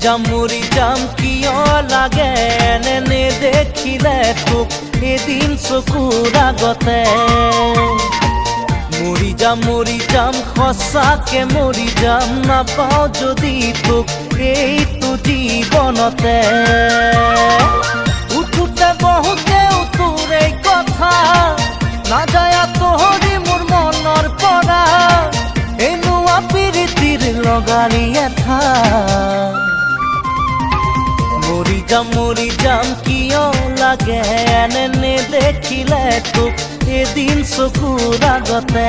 মৰি যাম কিয় লাগে এনে দেখিলে তোক এদিন চকুৰ আগতে মৰি যাম সঁচাকে মৰি যাম নাপাওঁ যদি তোক এইটো জীৱনতে উঠোতে বহুতে তোৰে কথা নাযায় তোহৰি মোৰ মনৰ পৰা এনেকুৱা প্ৰীতিৰ লগাৰী এঠা মৰি যাম কিয় লাগে এনে দেখিলে তোক এদিন চকুৰ আগতে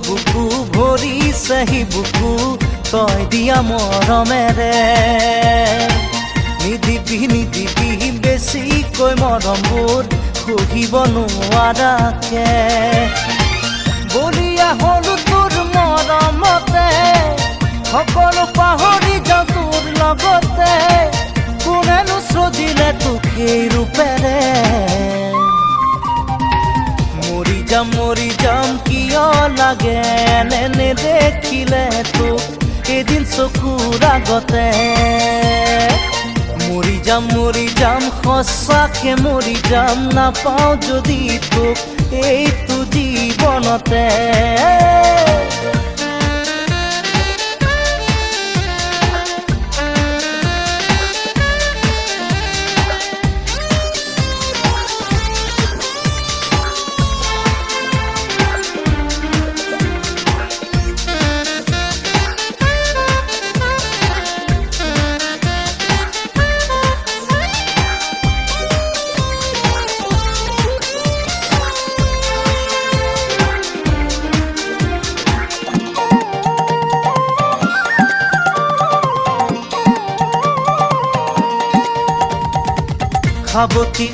বুকু ভৰিছে হি বুকু তই দিয়া মৰমেৰে নিদিবি বেছিকৈ মৰমবোৰ সহিব নোৱাৰাকে বলিয়া হলো তোৰ মৰমতে সকলো পাহৰি যাওঁ তোৰ লগতে কোনেনো সজিলে তোক এই ৰূপেৰে মৰি যাম কিয় লাগে এনে দেখিলে তোক এদিন চকুৰ আগতে মৰি যাম সঁচাকে মৰি যাম নাপাওঁ যদি তোক এইটো জীৱনতে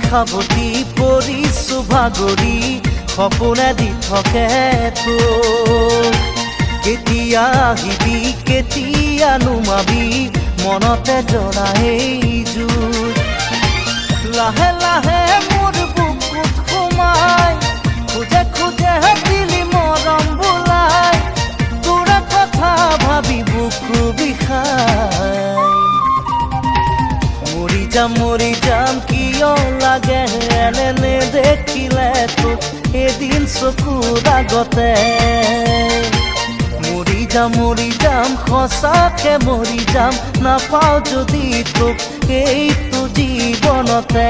খাবতি পৰিছো ভাগৰি সপোনে দি থাকে তোক কেতিয়া আহিবি কেতিয়া নুমাবি মনতে জ্বলা এই জুই লাহে লাহে মোৰ বুকুত সোমাই খোজে দিলি মৰম বোলাই তোৰে কথা ভাবি বুকু বিষাই মৰি যাম কিয় লাগে এনে দেখিলে তোক এদিন চকুৰ আগতে মৰি যাম সঁচাকে মৰি যাম নাপাওঁ যদি তোক এইটো জীৱনতে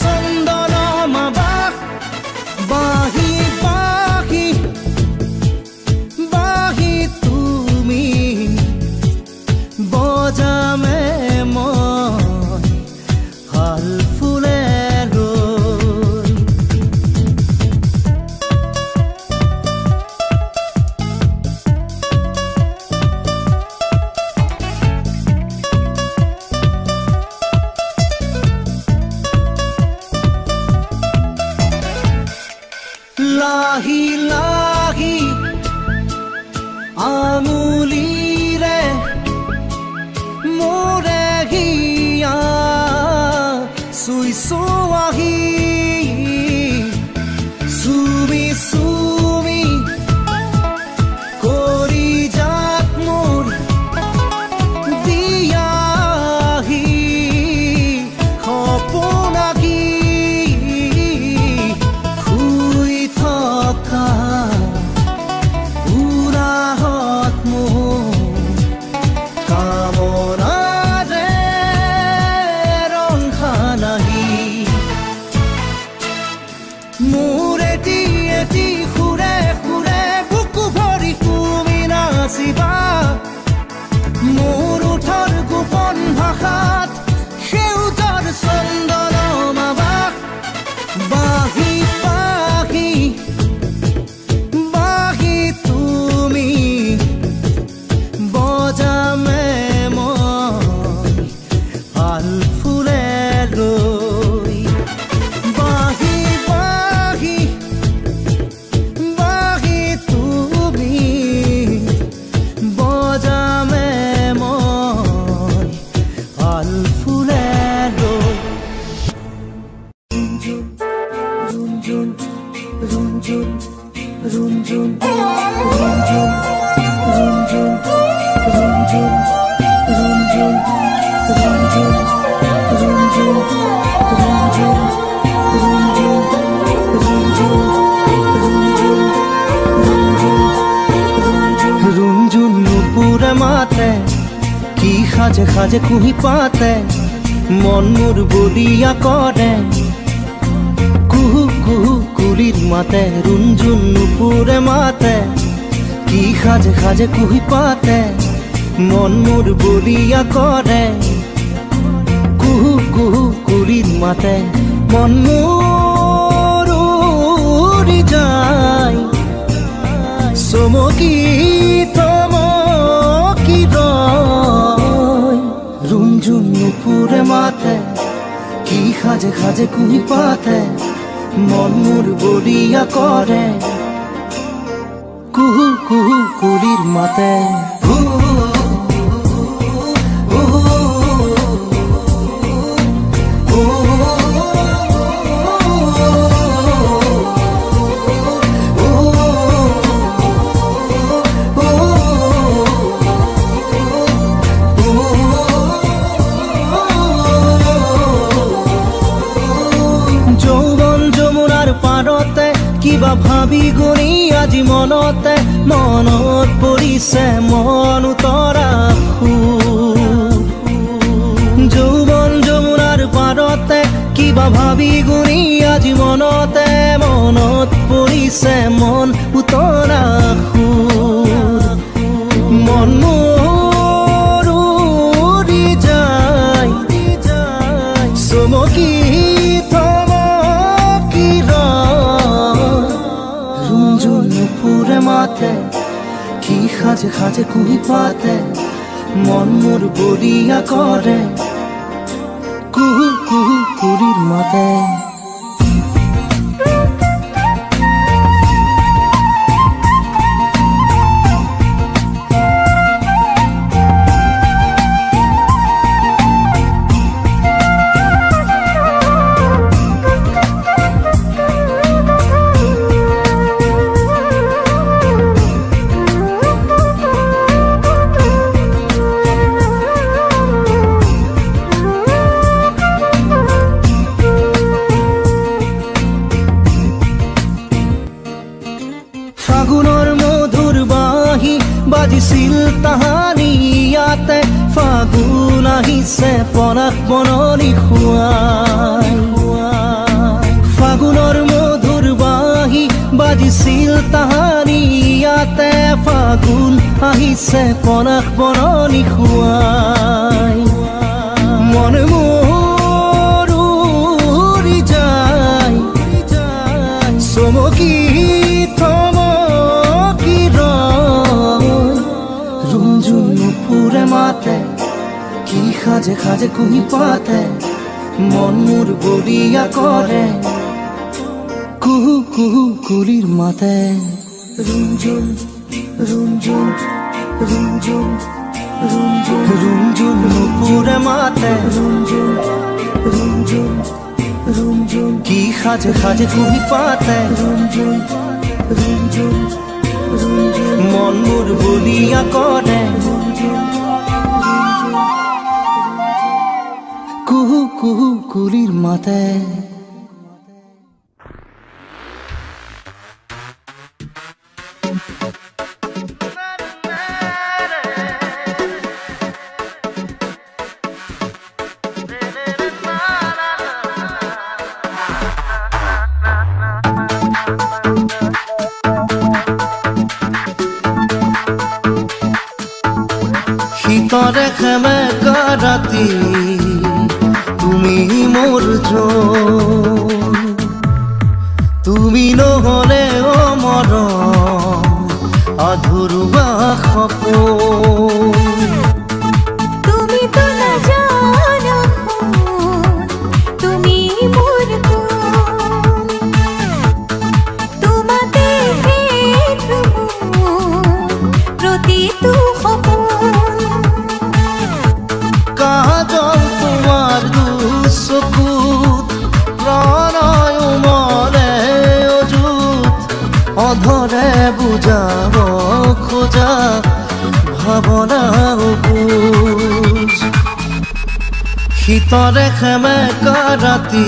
চন্দন মাবাক বাহি বাহি বাহি তুমি বজামে মই হাল ফুলে লাহি লাহি আঙুলিৰে মোৰে হিয়া চুই চুৱাহি চুমি চুমি কৰি যাক মোৰ দিয়াহি সপোনাকি মোৰ উঠৰ গোপন ভাষাত সেউজৰ চন্দন মাবাক বাহি বাহি বাহি তুমি বজামে মই হাল ফুলে লৈ বাহি বাহি বাহি তুমি বজামে মই হাল ফুলে লৈ ৰুঞ্জুন ৰুঞ্জুন ৰুঞ্জুন ৰুঞ্জুন ৰুঞ্জুন ৰুঞ্জুন ৰুঞ্জুন ৰুঞ্জুন ৰুঞ্জুন ৰুঞ্জুন ৰুঞ্জুন নুপুৰে মাতে কি সাজে সাজে কুহি পাতে মন মোৰ বলিয়া কৰে কুহু কুহু কুলিৰ মাতে ৰুঞ্জুন নুপুৰে মাতে কি সাজে সাজে কুহি পাতে মন মোৰ বলিয়া কৰে কুহু কুহু কুলিৰ মাতে মন মোৰ উৰি যায় চমকি তমকি ৰয় ৰুঞ্জুন নুপুৰে মাতে কি সাজে সাজে কুহি পাতে মন মোৰ বলিয়া কৰে কুহু কুহু কুলিৰ মাতে কিবা ভাবি গুণি আজি মনতে মনত পৰিছে মন উতৰা যৌৱন যমুনাৰ পাৰতে কিবা ভাবি গুণি আজি মনতে মনত পৰিছে মন উতৰা মন মোৰ উৰি যায় চমকি নুপুৰে মাতে কি সাজে সাজে কুহি পাতে মন মোৰ বলিয়া কৰে কুহু কুহু কুলিৰ মাতে বাজিছিল তাহানি ইয়াতে ফাগুন আহিছে পনাক মননি খুৱাই আহিছে পনাস বৰণি খুৱাই মন মোৰ উৰি যায় চমকি থমকি ৰয় ৰুমঝুম নুপুৰে মাতে কি সাজে সাজে কুহি পাতে মন মোৰ বলিয়া কৰে কুহু কুহু কুলিৰ মাতে ৰুমঝুম ৰুমঝুম ৰুমঝুম ৰুমঝুম ৰুমঝুম নুপুৰে মাতে ৰুমঝুম ৰুমঝুম ৰুমঝুম কি সাজে সাজে কুহি পাতে ৰুমঝুম ৰুমঝুম ৰুমঝুম মন মোৰ বলিয়া কৰে কুহু কুহু কুলিৰ মাতে শীতৰে সেমেকা ৰাতি তুমি মোৰ জন তুমি নহলে মৰম আধৰুৱা সপোন তুমি তো নাজানো তুমি মোৰ কোন তোমাতে প্ৰতিটো সপোন কাজল তোমাৰ দুচকুত প্ৰণয় মনে অযুত অধৰে বুজাব খোজা ভাৱনা বুজ শীতৰে সেমেকা ৰাতি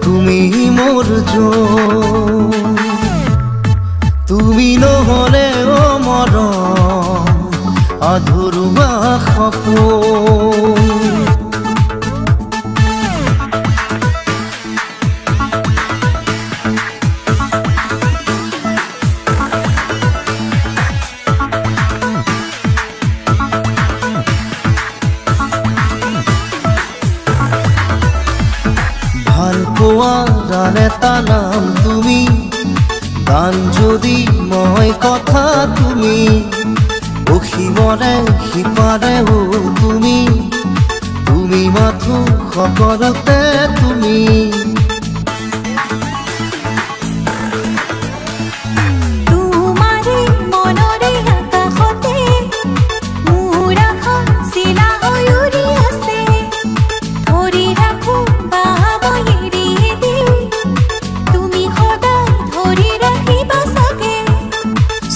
তুমি মোৰ জন তুমি নহলে মৰম আধৰুৱা সপোন ভাল পোৱাৰ এটা নাম তুমি গান যদি মই কথা তুমি অসীমৰে সিপাৰেও তুমি তুমি মাথো সকলোতে তুমি তোমাৰে মনৰে আকাশতে মোৰ আশা চিলা হৈ উৰি আছে ধৰি ৰাখো বাহাব এৰি দি তুমি সদায় ধৰি ৰাখিবা চাগে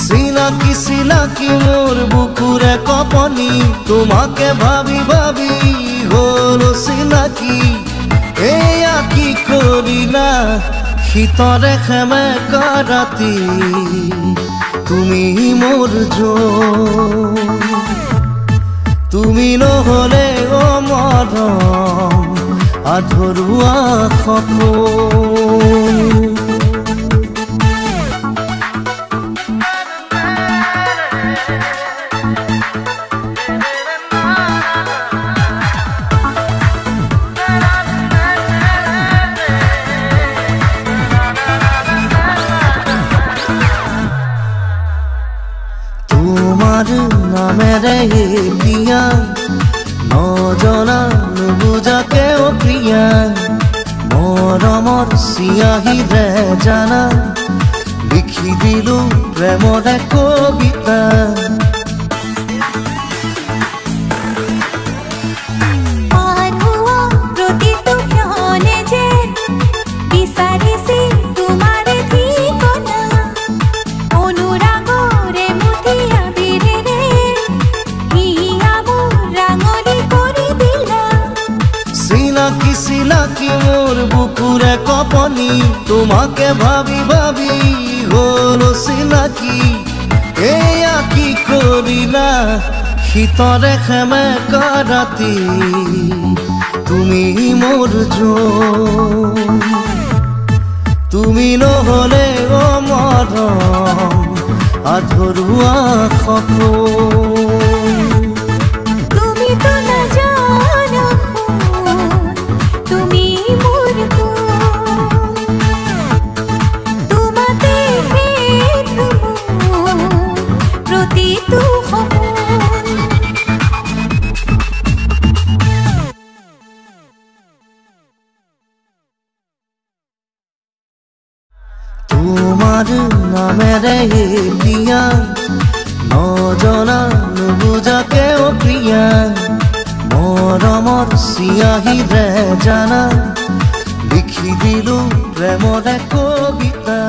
চিনাকি চিনাকি মোৰ বুকুৰে কপনি তোমাকে ভাবি ভাবি হল চিনাকি এয়া কি কৰিলা শীতৰে সেমেকা ৰাতি তুমি মোৰ জন তুমি নহলে মৰম আধৰুৱা সপোন তোমাৰ নামেৰে এতিয়া নজনা নুবুজাকে প্ৰিয়া মৰমৰ চিয়াহীৰে জানা লিখি দিলো প্ৰেমৰে কবিতা চিনাকি মোৰ বুকুৰে কপনি তোমাকে ভাবি ভাবি হল চিনাকি এয়া কি কৰিলা শীতৰে সেমেকা ৰাতি তুমি মোৰ জন তুমি নহলে মৰম আধৰুৱা সপোন তুমি তো নাজানো তুমি মোৰ কোন তোমাতে হেতু প্ৰতিটো সপোন তোমাৰ নামেৰে এতিয়া নজনা নুবুজাকে প্ৰিয়া মৰমৰ চিয়াহীৰে জানা লিখি দিলো প্ৰেমৰে কবিতা